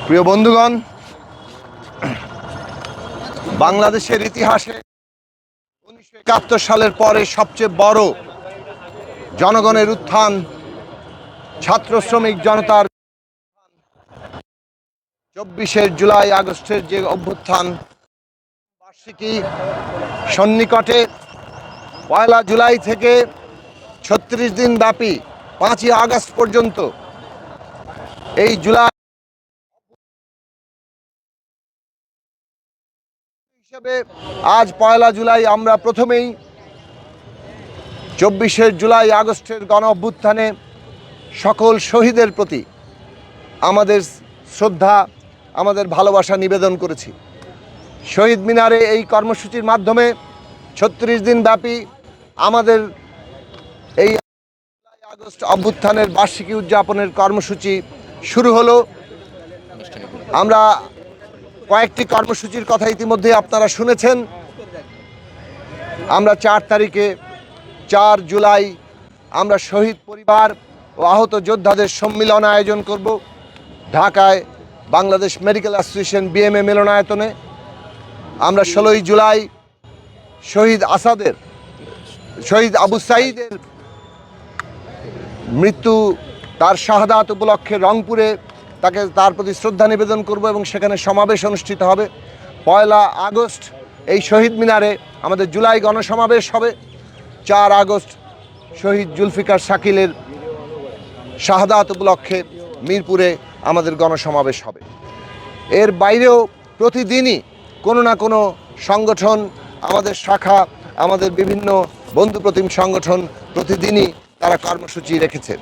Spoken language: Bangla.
প্রিয় বন্ধুগণ, বাংলাদেশের ইতিহাসে 1971 সালের পরে সবচেয়ে বড় জনগণের উত্থান, ছাত্র শ্রমিক জনতার 24 জুলাই আগস্টের যে অভ্যুত্থান বার্ষিকী সন্নিকটে 1 জুলাই থেকে 36 দিন ব্যাপী 5 আগস্ট পর্যন্ত এই জুলাই হিসেবে আজ 1 জুলাই আমরা প্রথমেই 24 জুলাই আগস্টের গণ অভ্যুত্থানে সকল শহীদের প্রতি আমাদের শ্রদ্ধা, আমাদের ভালোবাসা নিবেদন করেছি। শহীদ মিনারে এই কর্মসূচির মাধ্যমে 36 দিন ব্যাপী আমাদের এই আগস্ট অভ্যুত্থানের বার্ষিকী উদযাপনের কর্মসূচি শুরু হলো। আমরা কয়েকটি কর্মসূচির কথা ইতিমধ্যে আপনারা শুনেছেন। আমরা 4 তারিখে 4 জুলাই আমরা শহীদ পরিবার ও আহত যোদ্ধাদের সম্মিলন আয়োজন করব ঢাকায় বাংলাদেশ মেডিকেল অ্যাসোসিয়েশন BMA মিলনায়তনে। আমরা 16 জুলাই শহীদ আবু সাঈদের মৃত্যু, তার শাহাদাত উপলক্ষে রংপুরে তার প্রতি শ্রদ্ধা নিবেদন করব এবং সেখানে সমাবেশ অনুষ্ঠিত হবে। 1 আগস্ট এই শহীদ মিনারে আমাদের জুলাই গণসমাবেশ হবে। 4 আগস্ট শহীদ জুলফিকার শাকিলের শাহাদাত উপলক্ষে মিরপুরে আমাদের গণসমাবেশ হবে। এর বাইরেও প্রতিদিনই কোনো না কোনো সংগঠন, আমাদের শাখা, আমাদের বিভিন্ন বন্ধুপ্রতিম সংগঠন প্রতিদিনই তারা কর্মসূচি রেখেছে।